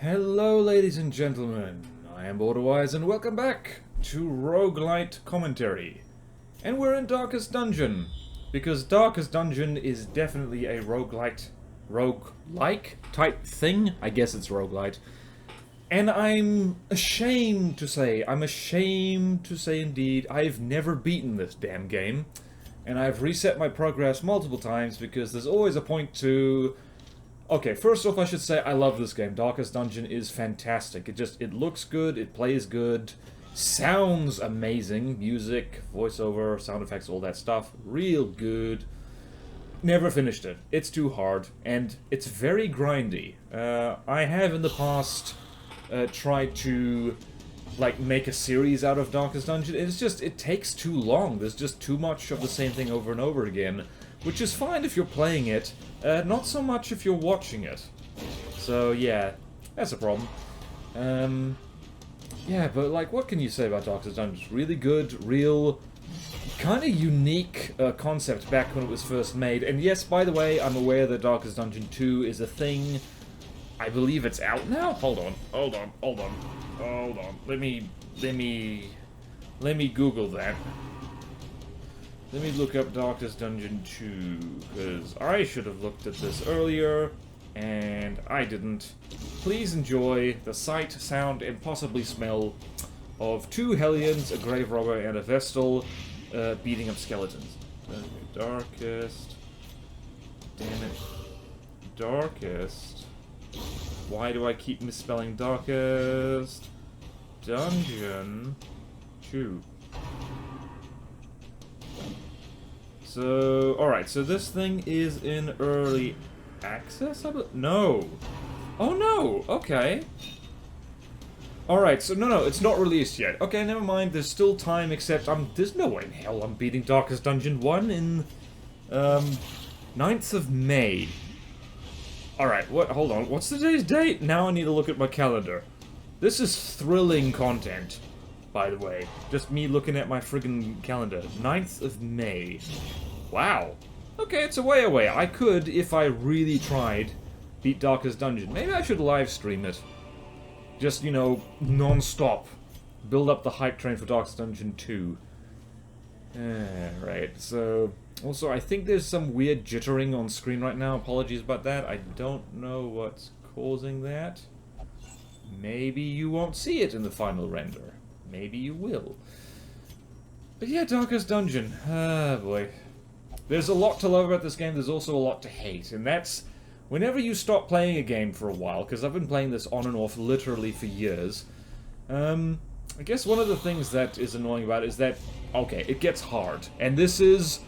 Hello, ladies and gentlemen. I am Borderwise, and welcome back to Roguelite Commentary. And we're in Darkest Dungeon, because Darkest Dungeon is definitely a roguelike type thing. I guess it's roguelite. And I'm ashamed to say indeed, I've never beaten this damn game. And I've reset my progress multiple times because there's always a point to... Okay, first off I should say I love this game. Darkest Dungeon is fantastic. It looks good, it plays good, sounds amazing. Music, voiceover, sound effects, all that stuff. Real good. Never finished it. It's too hard, and it's very grindy. I have in the past tried to like make a series out of Darkest Dungeon. It takes too long. There's just too much of the same thing over and over again. Which is fine if you're playing it, not so much if you're watching it. So yeah, that's a problem. Yeah, but like, what can you say about Darkest Dungeon? It's really good, real, kind of unique concept back when it was first made. And yes, by the way, I'm aware that Darkest Dungeon 2 is a thing. I believe it's out now? Hold on. Let me Google that. Let me look up Darkest Dungeon 2, because I should have looked at this earlier, and I didn't. Please enjoy the sight, sound, and possibly smell of two Hellions, a Grave Robber, and a Vestal beating up skeletons. Okay, Darkest... Damn it. Darkest... Why do I keep misspelling Darkest? Dungeon 2. So, alright, so this thing is in early access? No. Oh no, okay. Alright, so no, it's not released yet. Okay, never mind, there's still time, except there's no way in hell I'm beating Darkest Dungeon 1 in, 9th of May. Alright, hold on, what's today's date? Now I need to look at my calendar. This is thrilling content, by the way. Just me looking at my friggin' calendar. 9th of May. Wow. Okay, it's a way away. I could, if I really tried, beat Darkest Dungeon. Maybe I should live stream it. Just, you know, non-stop. Build up the hype train for Darkest Dungeon 2. Right, so... Also, I think there's some weird jittering on screen right now. Apologies about that. I don't know what's causing that. Maybe you won't see it in the final render. Maybe you will. But yeah, Darkest Dungeon. Ah, boy. There's a lot to love about this game, there's also a lot to hate, and that's whenever you stop playing a game for a while, because I've been playing this on and off literally for years, I guess one of the things that is annoying about it is that, okay, it gets hard, and this is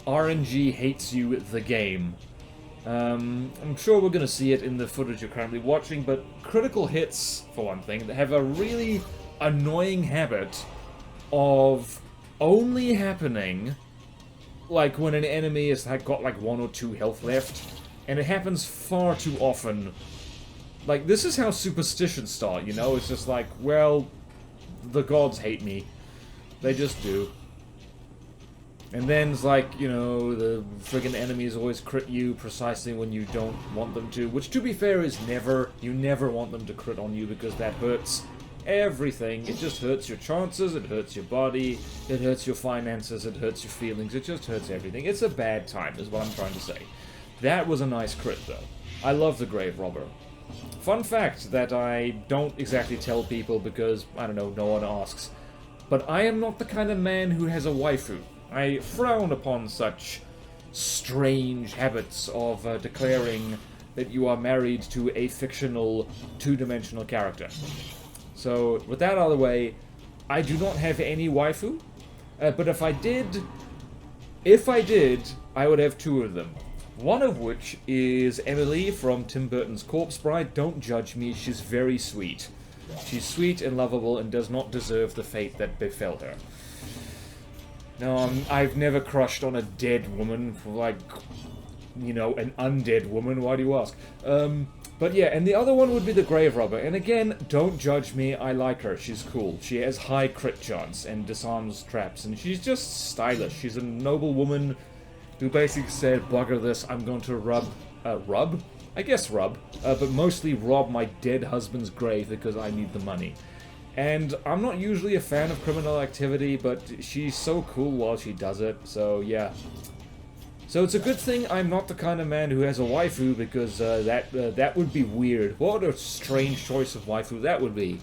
RNG hates you the game. I'm sure we're gonna see it in the footage you're currently watching, but critical hits, for one thing, have a really annoying habit of only happening like when an enemy has got like 1 or 2 health left, and it happens far too often. Like, this is how superstitions start, you know? It's just like, well, the gods hate me. They just do. And then it's like, you know, the friggin' enemies always crit you precisely when you don't want them to, which to be fair is never. You never want them to crit on you because that hurts everything. It just hurts your chances, it hurts your body, it hurts your finances, it hurts your feelings, it just hurts everything. It's a bad time, is what I'm trying to say. That was a nice crit, though. I love the Grave Robber. Fun fact that I don't exactly tell people because, I don't know, no one asks. But I am not the kind of man who has a waifu. I frown upon such strange habits of declaring that you are married to a fictional, two-dimensional character. So, with that out of the way, I do not have any waifu, but if I did, I would have 2 of them. One of which is Emily from Tim Burton's Corpse Bride. Don't judge me, she's very sweet. She's sweet and lovable and does not deserve the fate that befell her. No, I've never crushed on a dead woman, like, you know, an undead woman, why do you ask? But yeah, and the other one would be the Grave Robber. And again, don't judge me, I like her. She's cool. She has high crit chance and disarms traps, and she's just stylish. She's a noble woman who basically said, bugger this, I'm going to rub I guess rub, but mostly rob my dead husband's grave because I need the money. And I'm not usually a fan of criminal activity, but she's so cool while she does it, so yeah. So it's a good thing I'm not the kind of man who has a waifu, because that would be weird. What a strange choice of waifu that would be.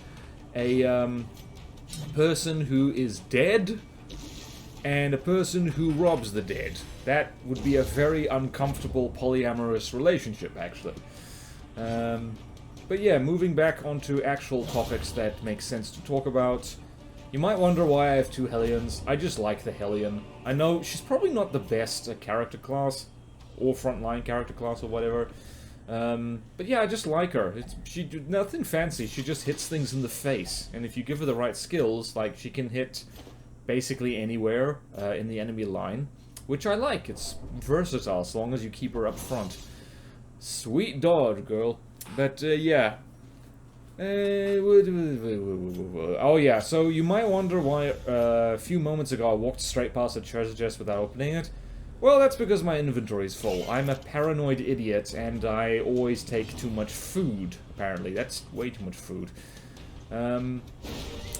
A person who is dead, and a person who robs the dead. That would be a very uncomfortable polyamorous relationship, actually. But yeah, moving back onto actual topics that make sense to talk about. You might wonder why I have two Hellions. I just like the Hellion. I know she's probably not the best character class, or frontline character class, or whatever. But yeah, I just like her. She nothing fancy, she just hits things in the face. And if you give her the right skills, like, she can hit basically anywhere in the enemy line. Which I like, it's versatile, as long as you keep her up front. Sweet dodge, girl. But, yeah. Oh yeah, so you might wonder why a few moments ago I walked straight past a treasure chest without opening it. Well, that's because my inventory is full. I'm a paranoid idiot, and I always take too much food, apparently. That's way too much food.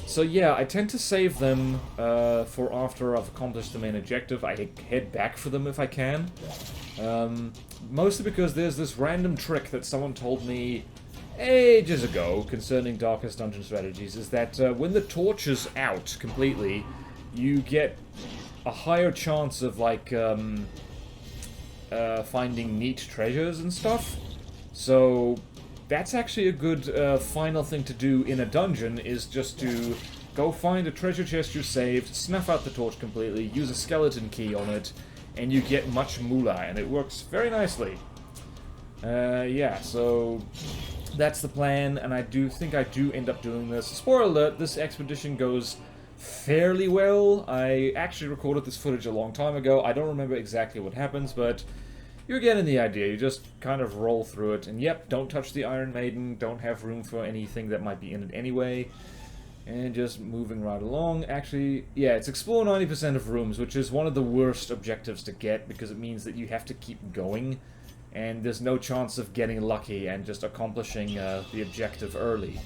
So yeah, I tend to save them for after I've accomplished the main objective. I head back for them if I can. Mostly because there's this random trick that someone told me ages ago concerning Darkest Dungeon strategies, is that when the torch is out completely, you get a higher chance of, like, finding neat treasures and stuff. So that's actually a good final thing to do in a dungeon, is just to go find a treasure chest you saved, snuff out the torch completely, use a skeleton key on it, and you get much moolah, and it works very nicely. Yeah, so that's the plan, and I do think I do end up doing this. Spoiler alert, this expedition goes fairly well. I actually recorded this footage a long time ago. I don't remember exactly what happens, but you're getting the idea. You just kind of roll through it, and yep, don't touch the Iron Maiden, don't have room for anything that might be in it anyway, and just moving right along. Actually, yeah, it's explore 90% of rooms, which is one of the worst objectives to get, because it means that you have to keep going, and there's no chance of getting lucky and just accomplishing the objective early.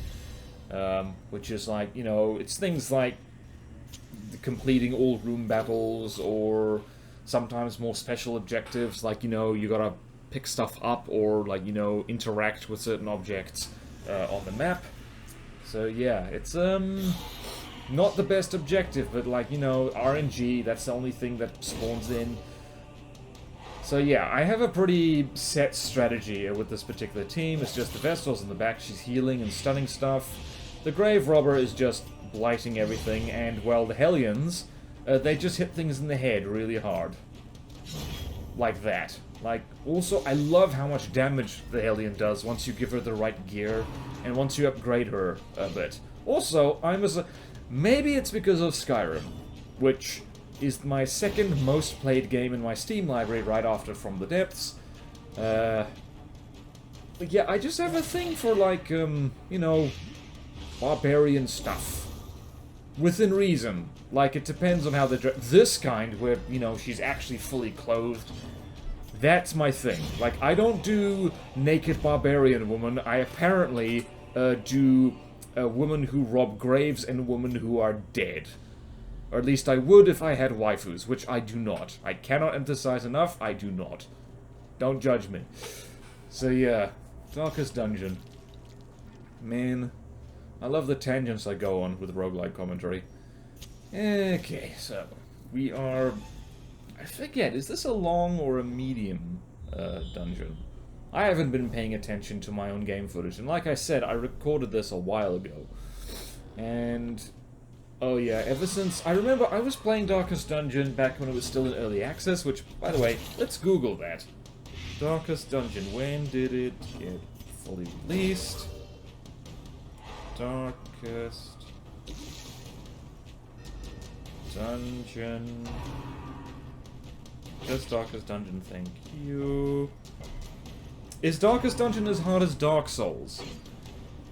Which is like, you know, it's things like completing all room battles, or sometimes more special objectives, like, you know, you gotta pick stuff up, or, like, you know, interact with certain objects on the map. So yeah, it's not the best objective, but, like, you know, RNG, that's the only thing that spawns in. So yeah, I have a pretty set strategy with this particular team. It's just the Vestal's in the back, she's healing and stunning stuff. The Grave Robber is just blighting everything, and, well, the Hellions, they just hit things in the head really hard. Like that. Like, also, I love how much damage the Hellion does once you give her the right gear, and once you upgrade her a bit. Also, maybe it's because of Skyrim, which is my second most played game in my Steam library right after From the Depths. But yeah, I just have a thing for, like, you know, barbarian stuff. Within reason. Like, it depends on how they dress. This kind, where, you know, she's actually fully clothed, that's my thing. Like, I don't do naked barbarian woman. I apparently do a woman who rob graves and women who are dead. Or at least I would if I had waifus, which I do not. I cannot emphasize enough, I do not. Don't judge me. So yeah, Darkest Dungeon. Man, I love the tangents I go on with roguelike commentary. Okay, so we are... I forget, is this a long or a medium dungeon? I haven't been paying attention to my own game footage, and like I said, I recorded this a while ago. And... oh yeah, ever since... I remember I was playing Darkest Dungeon back when it was still in early access, which, by the way, let's Google that. Darkest Dungeon, when did it get fully released? Darkest Dungeon. Just Darkest Dungeon, thank you. Is Darkest Dungeon as hard as Dark Souls?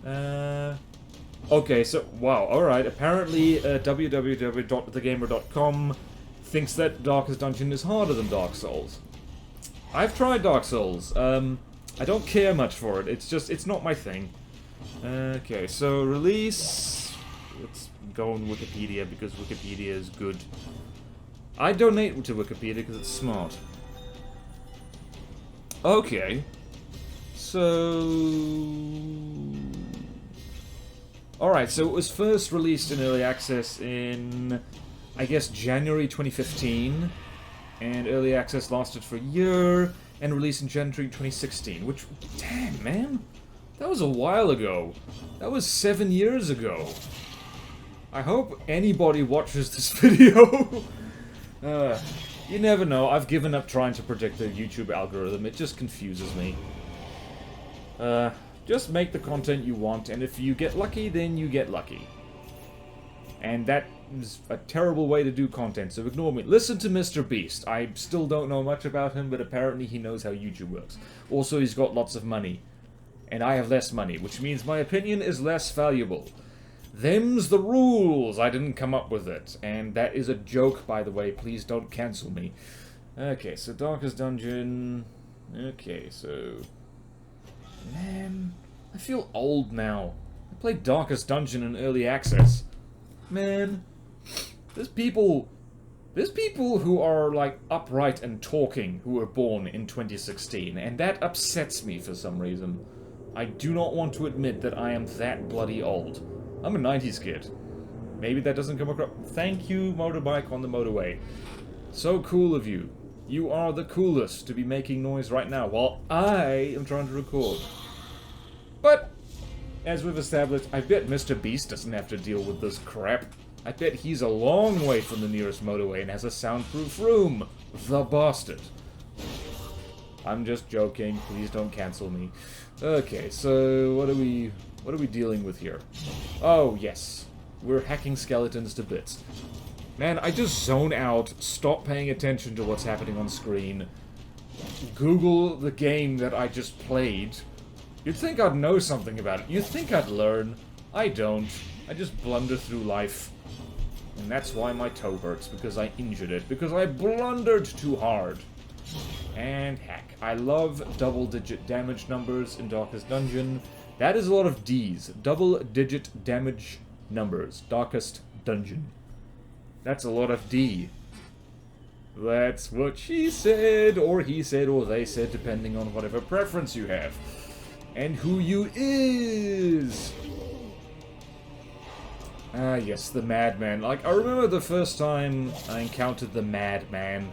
Okay, so, wow, alright. Apparently, www.thegamer.com thinks that Darkest Dungeon is harder than Dark Souls. I've tried Dark Souls. I don't care much for it. It's just, it's not my thing. Okay, so release... Let's go on Wikipedia because Wikipedia is good. I donate to Wikipedia because it's smart. Okay. So... Alright, so it was first released in Early Access in, I guess, January 2015. And Early Access lasted for a year, and released in January 2016. Which, damn, man. That was a while ago. That was 7 years ago. I hope anybody watches this video. You never know. I've given up trying to predict the YouTube algorithm. It just confuses me. Just make the content you want, and if you get lucky, then you get lucky. And that is a terrible way to do content, so ignore me. Listen to Mr. Beast. I still don't know much about him, but apparently he knows how YouTube works. Also, he's got lots of money. And I have less money, which means my opinion is less valuable. Them's the rules! I didn't come up with it. And that is a joke, by the way. Please don't cancel me. Okay, so Darkest Dungeon... Okay, so... Man, I feel old now. I played Darkest Dungeon in Early Access. Man, there's people who are, like, upright and talking who were born in 2016, and that upsets me for some reason. I do not want to admit that I am that bloody old. I'm a 90s kid. Maybe that doesn't come across. Thank you, motorbike on the motorway. So cool of you. You are the coolest to be making noise right now while I am trying to record. But, as we've established, I bet Mr. Beast doesn't have to deal with this crap. I bet he's a long way from the nearest motorway and has a soundproof room. The bastard. I'm just joking. Please don't cancel me. Okay, so what are we dealing with here? Oh, yes. We're hacking skeletons to bits. Man, I just zone out, stop paying attention to what's happening on screen, Google the game that I just played. You'd think I'd know something about it. You'd think I'd learn. I don't. I just blunder through life. And that's why my toe hurts, because I injured it. Because I blundered too hard. And hack. I love double-digit damage numbers in Darkest Dungeon. That is a lot of Ds. Double-digit damage numbers. Darkest Dungeon. That's a lot of D. That's what she said, or he said, or they said, depending on whatever preference you have. And who you is! Ah, yes, the Madman. Like, I remember the first time I encountered the Madman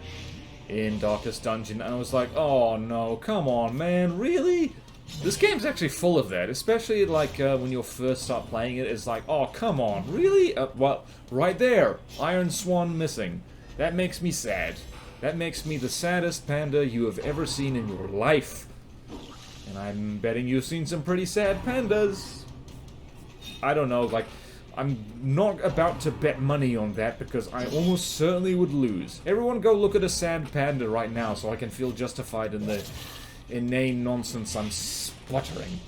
in Darkest Dungeon, and I was like, oh no, come on, man, really? This game's actually full of that, especially, like, when you first start playing it, it's like, oh, come on, really? Well, right there, Iron Swan missing. That makes me sad. That makes me the saddest panda you have ever seen in your life. And I'm betting you've seen some pretty sad pandas. I don't know, like, I'm not about to bet money on that because I almost certainly would lose. Everyone go look at a sad panda right now so I can feel justified in the inane nonsense I'm spluttering.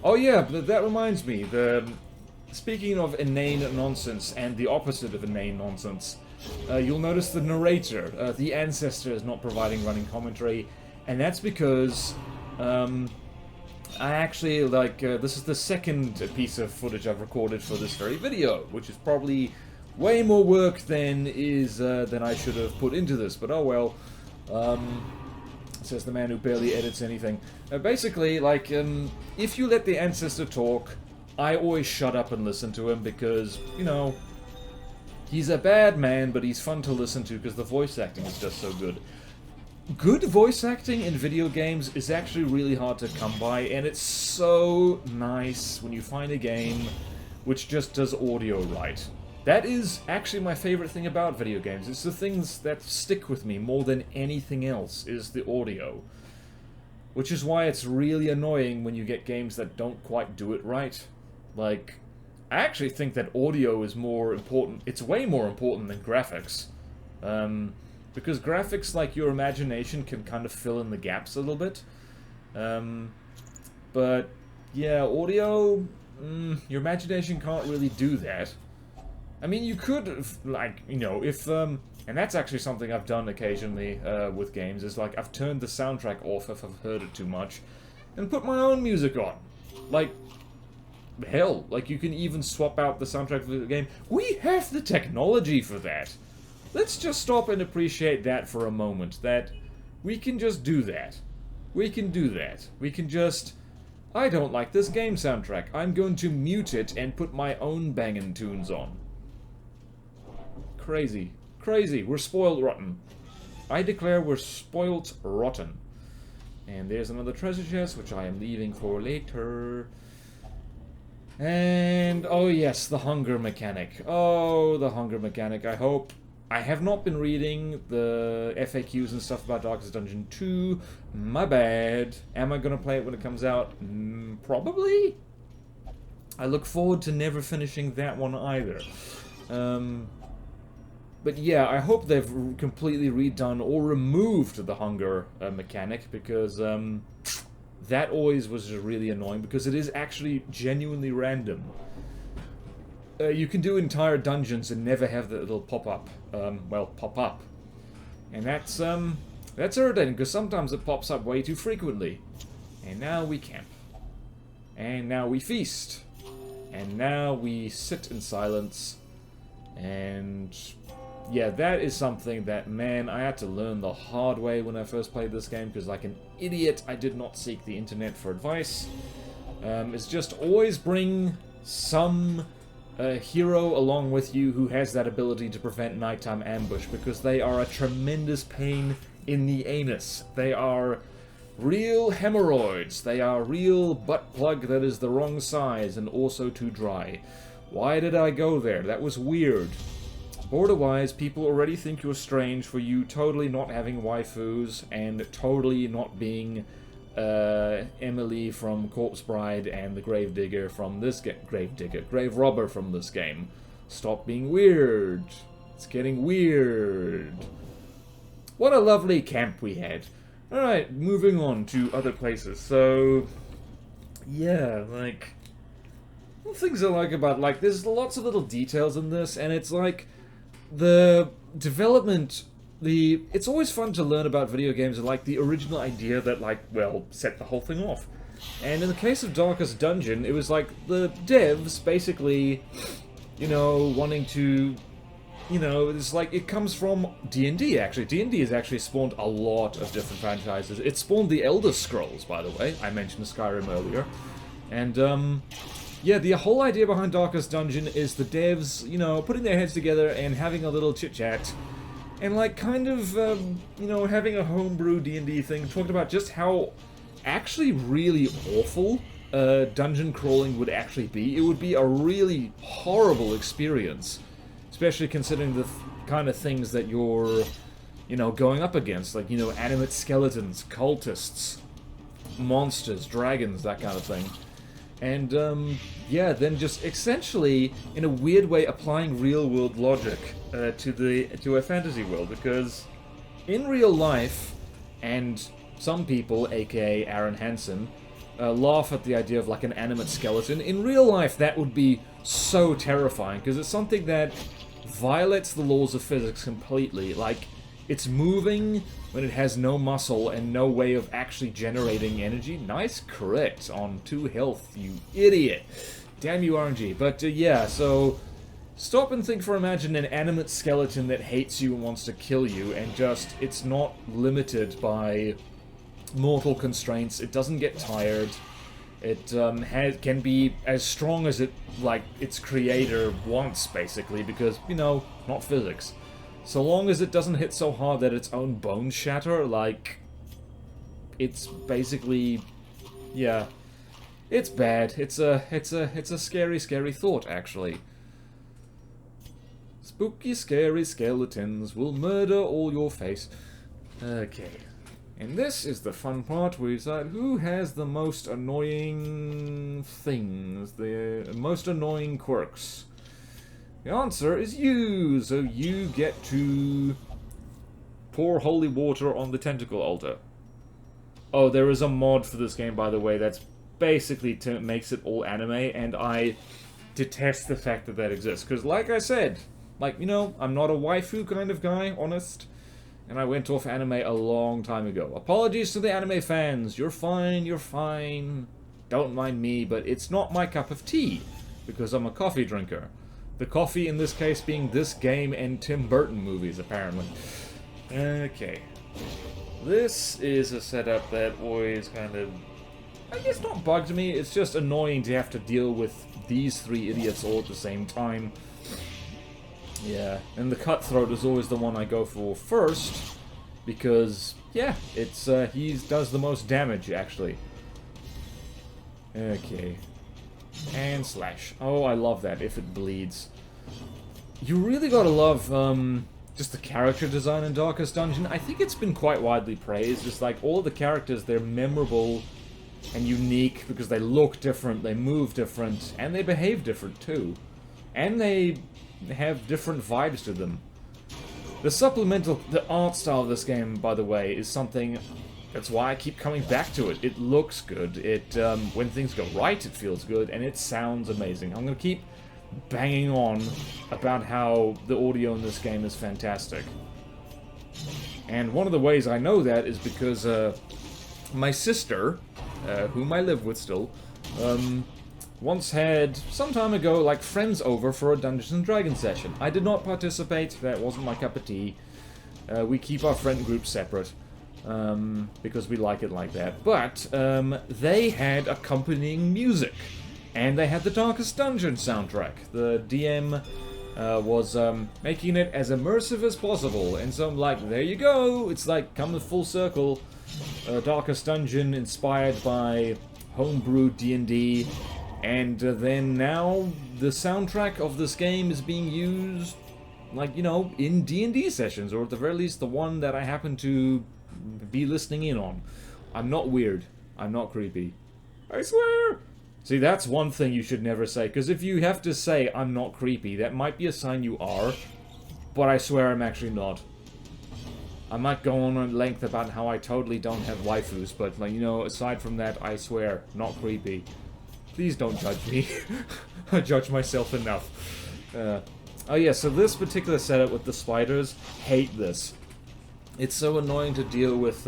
Oh yeah, that reminds me, speaking of inane nonsense and the opposite of inane nonsense, you'll notice the narrator, the ancestor, is not providing running commentary, and that's because I actually, like, this is the second piece of footage I've recorded for this very video, which is probably way more work than I should have put into this, but oh well. Says the man who barely edits anything. Basically, like, if you let the ancestor talk, I always shut up and listen to him because, you know, he's a bad man, but he's fun to listen to because the voice acting is just so good. Good voice acting in video games is actually really hard to come by, and it's so nice when you find a game which just does audio right. That is actually my favorite thing about video games. It's the things that stick with me more than anything else, is the audio. Which is why it's really annoying when you get games that don't quite do it right. Like, I actually think that audio is more important. It's way more important than graphics. Because graphics, like, your imagination can kind of fill in the gaps a little bit. But, yeah, audio, your imagination can't really do that. I mean, you could, like, you know, if, and that's actually something I've done occasionally with games, is like, I've turned the soundtrack off if I've heard it too much, and put my own music on. Like, hell, like, you can even swap out the soundtrack for the game. We have the technology for that. Let's just stop and appreciate that for a moment, that we can just do that. We can do that. We can just... I don't like this game soundtrack. I'm going to mute it and put my own bangin' tunes on. Crazy. Crazy. We're spoiled rotten. I declare we're spoilt rotten. And there's another treasure chest, which I am leaving for later. And, oh yes, the hunger mechanic. Oh, the hunger mechanic. I hope... I have not been reading the FAQs and stuff about Darkest Dungeon 2. My bad. Am I gonna play it when it comes out? Probably? I look forward to never finishing that one either. But yeah, I hope they've completely redone or removed the hunger mechanic, because that always was just really annoying, because it is actually genuinely random. You can do entire dungeons and never have the little pop-up. Well, pop-up. And that's irritating, because sometimes it pops up way too frequently. And now we camp. And now we feast. And now we sit in silence. And... yeah, that is something that, man, I had to learn the hard way when I first played this game, because like an idiot, I did not seek the internet for advice. It's just always bring some... a hero along with you who has that ability to prevent nighttime ambush, because they are a tremendous pain in the anus. They are real hemorrhoids. They are real butt plug that is the wrong size and also too dry. Why did I go there? That was weird. Border-wise, people already think you're strange for you totally not having waifus and totally not being Emily from Corpse Bride and the Gravedigger from this game. Grave Robber from this game. Stop being weird. It's getting weird. What a lovely camp we had. Alright, moving on to other places. So, yeah, like, what things I like about, like, there's lots of little details in this, and it's like, the development... it's always fun to learn about video games and, like, the original idea that, like, well, set the whole thing off. And in the case of Darkest Dungeon, it was like the devs basically, you know, wanting to, you know, it's like, it comes from D&D, actually. D&D has actually spawned a lot of different franchises. It spawned the Elder Scrolls, by the way. I mentioned Skyrim earlier. And, yeah, the whole idea behind Darkest Dungeon is the devs, you know, putting their heads together and having a little chit-chat. And, like, kind of, you know, having a homebrew D&D thing, talking about just how actually really awful dungeon crawling would actually be. It would be a really horrible experience, especially considering the kind of things that you're, you know, going up against. Like, you know, animate skeletons, cultists, monsters, dragons, that kind of thing. And, yeah, then just essentially, in a weird way, applying real-world logic to a fantasy world, because in real life, and some people, aka Aaron Hansen, laugh at the idea of, like, an animate skeleton. In real life, that would be so terrifying, because it's something that violates the laws of physics completely. Like, it's moving when it has no muscle and no way of actually generating energy. Nice crit on 2 health, you idiot. Damn you, RNG. But, yeah, so... stop and think for imagine an animate skeleton that hates you and wants to kill you, and just, it's not limited by mortal constraints. It doesn't get tired. It can be as strong as it, like, its creator wants, basically, because, you know, not physics. So long as it doesn't hit so hard that its own bones shatter, like, it's basically, yeah, it's bad. It's a scary, scary thought, actually. Spooky, scary skeletons will murder all your face. Okay. And this is the fun part where you decide who has the most annoying things, the most annoying quirks. The answer is you, so you get to pour holy water on the tentacle altar. Oh, there is a mod for this game, by the way, that's basically makes it all anime, and I detest the fact that that exists. Because, like I said, like, you know, I'm not a waifu kind of guy, honest. And I went off anime a long time ago. Apologies to the anime fans. You're fine, you're fine. Don't mind me, but it's not my cup of tea. Because I'm a coffee drinker. The coffee in this case being this game and Tim Burton movies, apparently. Okay. This is a setup that always kind of, I guess, not bugged me. It's just annoying to have to deal with these three idiots all at the same time. Yeah, and the Cutthroat is always the one I go for first, because, yeah, it's, he does the most damage, actually. Okay. And slash. Oh, I love that, if it bleeds. You really gotta love, just the character design in Darkest Dungeon. I think it's been quite widely praised. Just like, all the characters, they're memorable and unique because they look different, they move different, and they behave different, too. And they have different vibes to them. The art style of this game, by the way, is something, that's why I keep coming back to it. It looks good, when things go right, it feels good, and it sounds amazing. I'm gonna keep banging on about how the audio in this game is fantastic. And one of the ways I know that is because, my sister, whom I live with still, once had, some time ago, like, friends over for a Dungeons & Dragons session. I did not participate, that wasn't my cup of tea. We keep our friend groups separate, because we like it like that. But, they had accompanying music, and they had the Darkest Dungeon soundtrack. The DM was making it as immersive as possible, and so I'm like, there you go, it's like, coming full circle. Darkest Dungeon inspired by homebrew D&D, and then now the soundtrack of this game is being used, like, you know, in D&D sessions, or at the very least the one that I happen to be listening in on. I'm not weird. I'm not creepy. I swear! See, that's one thing you should never say, because if you have to say, I'm not creepy, that might be a sign you are, but I swear I'm actually not. I might go on at length about how I totally don't have waifus, but, like, you know, aside from that, I swear, not creepy. Please don't judge me. I judge myself enough. Oh yeah, so this particular setup with the spiders, hate this. It's so annoying to deal with,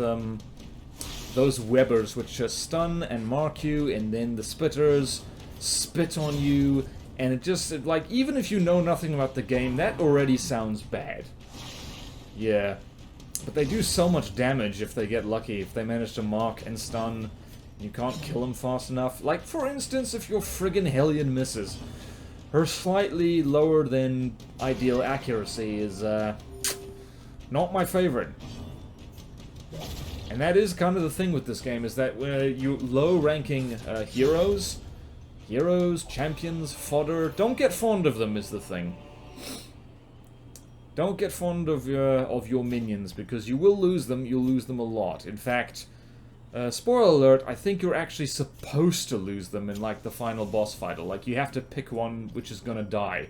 those webbers which just stun and mark you, and then the spitters spit on you, and it just, like, even if you know nothing about the game, that already sounds bad. Yeah. But they do so much damage if they get lucky, if they manage to mark and stun. You can't kill them fast enough. Like, for instance, if your friggin' Hellion misses. Her slightly lower than ideal accuracy is, not my favorite. And that is kind of the thing with this game, is that you low-ranking heroes, champions, fodder, don't get fond of them is the thing. Don't get fond of your minions, because you will lose them, you'll lose them a lot. In fact, spoiler alert, I think you're actually supposed to lose them in, like, the final boss fight. Like, you have to pick one which is gonna die.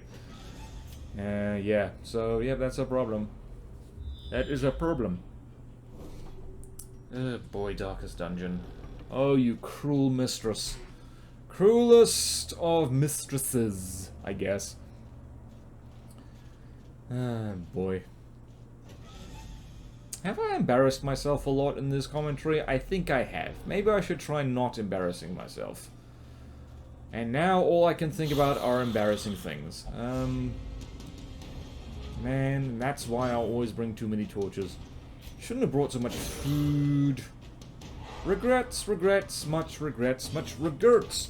Yeah, so, yeah, that's a problem. That is a problem. Boy, Darkest Dungeon. Oh, you cruel mistress. Cruelest of mistresses, I guess. Ah, boy. Have I embarrassed myself a lot in this commentary? I think I have. Maybe I should try not embarrassing myself. And now all I can think about are embarrassing things. Man, that's why I always bring too many torches. Shouldn't have brought so much food. Regrets, regrets, much regrets, much regrets.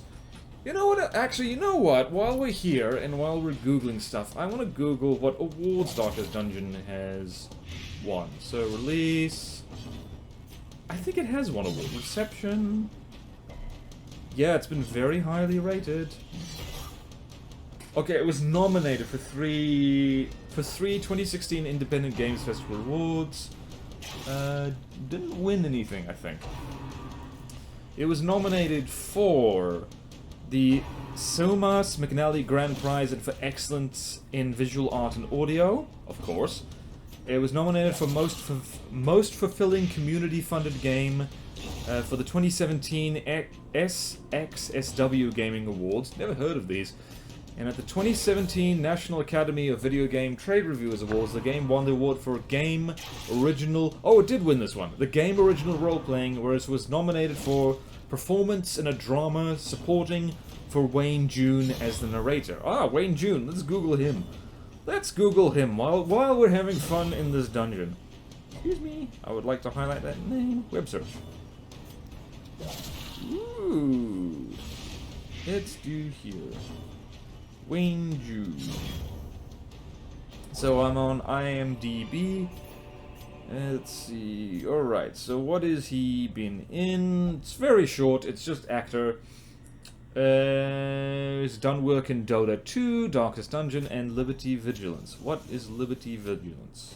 You know what? Actually, you know what? While we're here and while we're Googling stuff, I want to Google what awards Darkest Dungeon has won. So, release. I think it has won award. Reception. Yeah, it's been very highly rated. Okay, it was nominated for three 2016 Independent Games Festival Awards. Didn't win anything, I think. It was nominated for the Somas McNally Grand Prize and for Excellence in Visual Art and Audio, of course. It was nominated for Most Fulfilling Community-Funded Game for the 2017 SXSW Gaming Awards. Never heard of these. And at the 2017 National Academy of Video Game Trade Reviewers Awards, the game won the award for Game Original... Oh, it did win this one. The Game Original Role-Playing, whereas it was nominated for Performance in a Drama Supporting for Wayne June as the narrator. Ah, Wayne June. Let's Google him. Let's Google him while we're having fun in this dungeon. Excuse me. I would like to highlight that name. Web search. Ooh. Let's do here. Wayne June. So I'm on IMDb. Let's see. Alright, so what has he been in? It's very short, it's just actor. He's done work in Dota 2, Darkest Dungeon, and Liberty Vigilance. What is Liberty Vigilance?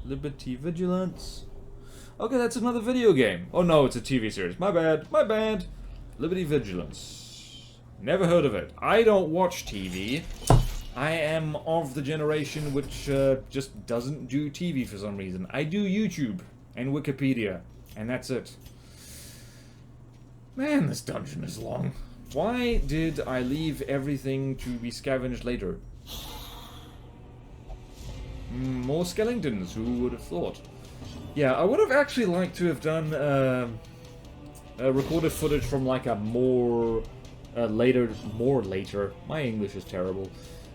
Liberty Vigilance. Okay, that's another video game. Oh no, it's a TV series. My bad, my bad. Liberty Vigilance. Never heard of it. I don't watch TV. I am of the generation which just doesn't do TV for some reason. I do YouTube and Wikipedia, and that's it. Man, this dungeon is long. Why did I leave everything to be scavenged later? More skeletons, who would have thought? Yeah, I would have actually liked to have done recorded footage from like a more later, my English is terrible,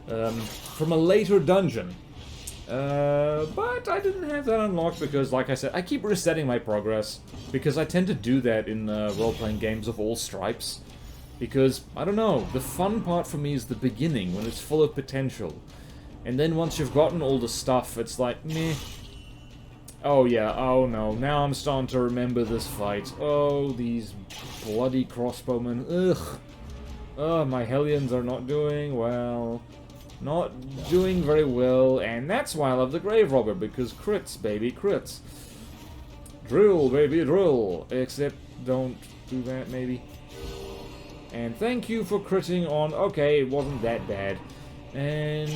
from a later dungeon. But I didn't have that unlocked because, like I said, I keep resetting my progress because I tend to do that in role-playing games of all stripes. Because, I don't know, the fun part for me is the beginning, when it's full of potential. And then once you've gotten all the stuff, it's like, meh. Oh yeah, oh no, now I'm starting to remember this fight. Oh, these bloody crossbowmen, ugh. Oh, my Hellions are not doing well. Not doing very well, and that's why I love the Grave Robber, because crits, baby, crits. Drill, baby, drill. Except, don't do that, maybe. And thank you for critting on... Okay, it wasn't that bad. And...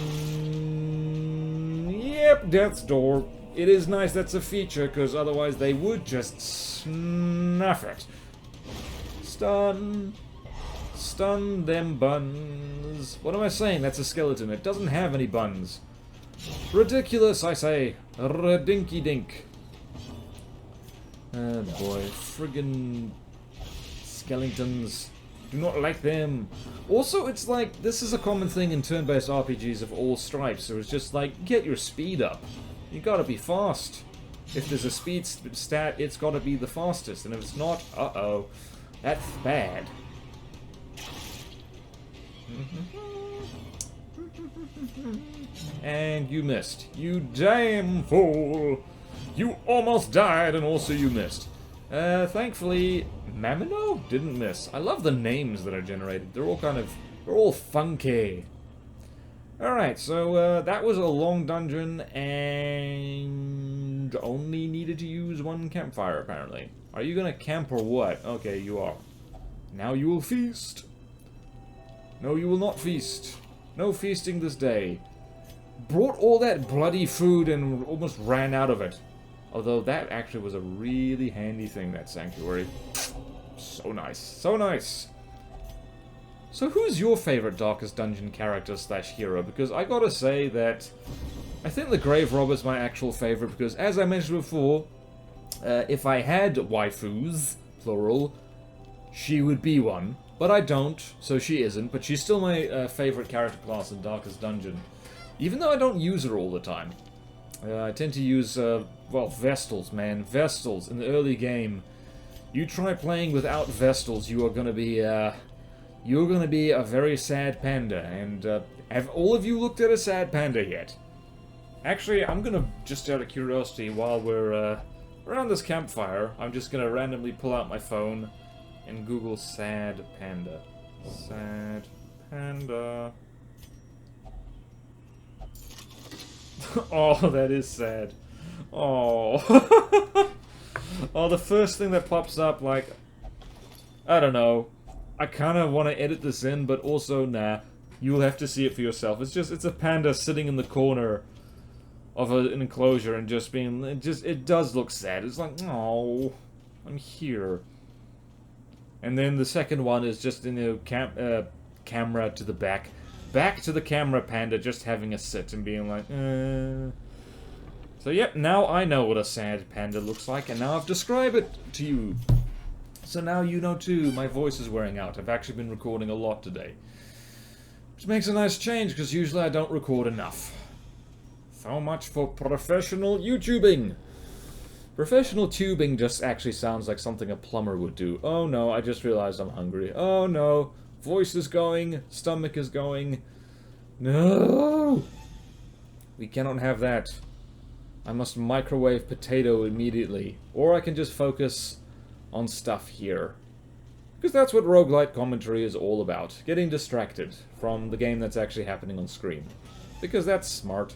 Yep, Death's Door. It is nice that's a feature, because otherwise they would just snuff it. Stun. Stun them buns. What am I saying? That's a skeleton. It doesn't have any buns. Ridiculous, I say. Redinky dink. Oh boy. Friggin' skeletons. Do not like them. Also, it's like, this is a common thing in turn-based RPGs of all stripes, so it's just like, get your speed up. You gotta be fast. If there's a speed stat, it's gotta be the fastest, and if it's not, uh-oh. That's bad. And you missed. You damn fool! You almost died, and also you missed. Thankfully, Mamino didn't miss. I love the names that are generated. They're all funky. Alright, so, that was a long dungeon, and only needed to use one campfire, apparently. Are you gonna camp or what? Okay, you are. Now you will feast. No, you will not feast. No feasting this day. Brought all that bloody food and almost ran out of it. Although that actually was a really handy thing, that sanctuary. So nice. So nice. So who's your favorite Darkest Dungeon character slash hero? Because I gotta say that I think the Grave Robber's my actual favorite because, as I mentioned before, if I had waifus, plural, she would be one. But I don't, so she isn't. But she's still my favorite character class in Darkest Dungeon. Even though I don't use her all the time. I tend to use, well, Vestals, man. Vestals, in the early game. You try playing without Vestals, you are gonna be, you're gonna be a very sad panda. And, have all of you looked at a sad panda yet? Actually, I'm gonna, just out of curiosity, while we're, around this campfire, I'm just gonna randomly pull out my phone and Google sad panda. Sad panda. Oh, that is sad. Oh. Oh, the first thing that pops up, like, I don't know. I kind of want to edit this in, but also, nah. You'll have to see it for yourself. It's a panda sitting in the corner of an enclosure and just being, it does look sad. It's like, oh, I'm here. And then the second one is just in a camera to the back. Back to the camera panda, just having a sit and being like, So yep, now I know what a sad panda looks like, and now I've described it to you. So now you know too, my voice is wearing out. I've actually been recording a lot today. Which makes a nice change, because usually I don't record enough. So much for professional YouTubing! Professional tubing just actually sounds like something a plumber would do. Oh no, I just realized I'm hungry. Oh no, voice is going, stomach is going. No! We cannot have that. I must microwave potato immediately. Or I can just focus on stuff here. Because that's what roguelite commentary is all about. Getting distracted from the game that's actually happening on screen. Because that's smart.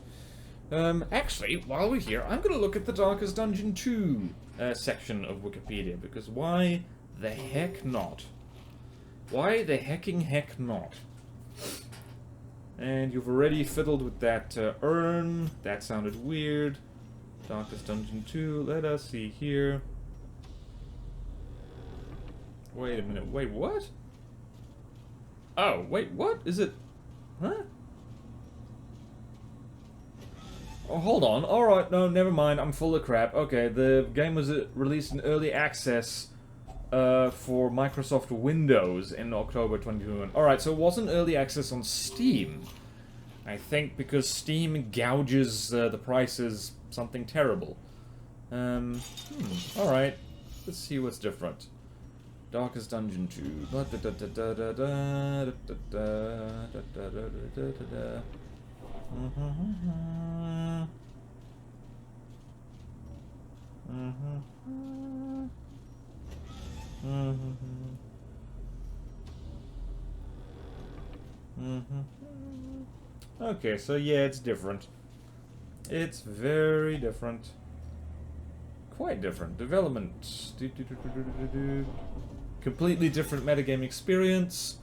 Actually, while we're here, I'm gonna look at the Darkest Dungeon 2 section of Wikipedia. Because why the heck not? Why the hecking heck not? And you've already fiddled with that urn. That sounded weird. Darkest Dungeon 2, let us see here. Wait a minute, wait, what? Oh, wait, what? Is it... Huh? Oh, hold on. Alright, no, never mind, I'm full of crap. Okay, the game was released in early access for Microsoft Windows in October 2021. Alright, so it wasn't early access on Steam. I think because Steam gouges the prices something terrible. Alright. Let's see what's different. Darkest Dungeon 2. Okay, so yeah, it's different. It's very different. Quite different. Development. Completely different metagame experience.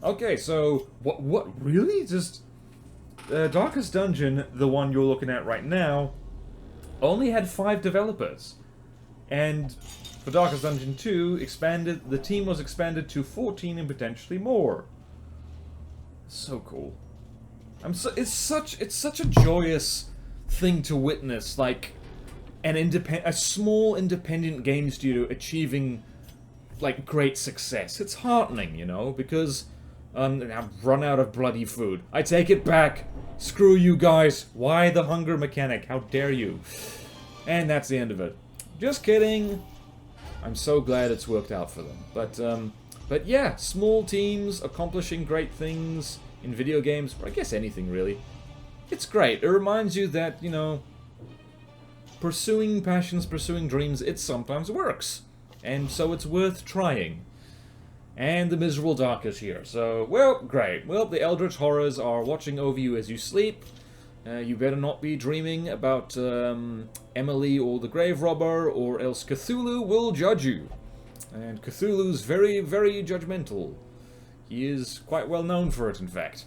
Okay, so what really? Just Darkest Dungeon, the one you're looking at right now, only had 5 developers. And for Darkest Dungeon 2, the team was expanded to 14 and potentially more. So cool. It's such a joyous thing to witness, like a small independent game studio achieving like great success. It's heartening, you know, because I've run out of bloody food. I take it back. Screw you guys. Why the hunger mechanic? How dare you? And that's the end of it. Just kidding. I'm so glad it's worked out for them. But yeah, small teams accomplishing great things in video games, or I guess anything really. It's great. It reminds you that, you know, pursuing passions, pursuing dreams, it sometimes works. And so it's worth trying. And the Miserable Dark is here. So, well, great. Well, the Eldritch Horrors are watching over you as you sleep. You better not be dreaming about Emily or the Grave Robber, or else Cthulhu will judge you. And Cthulhu's very, very judgmental. He is quite well known for it, in fact.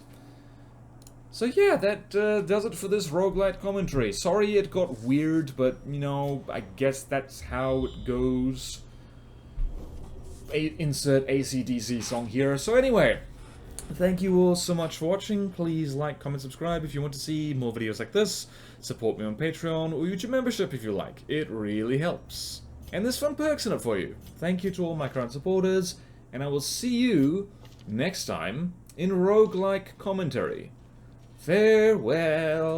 So yeah, that does it for this roguelite commentary. Sorry it got weird, but, you know, I guess that's how it goes. Insert AC/DC song here. So anyway, thank you all so much for watching. Please like, comment, subscribe if you want to see more videos like this. Support me on Patreon or YouTube membership if you like. It really helps. And there's fun perks in it for you. Thank you to all my current supporters, and I will see you next time in roguelike commentary. Farewell.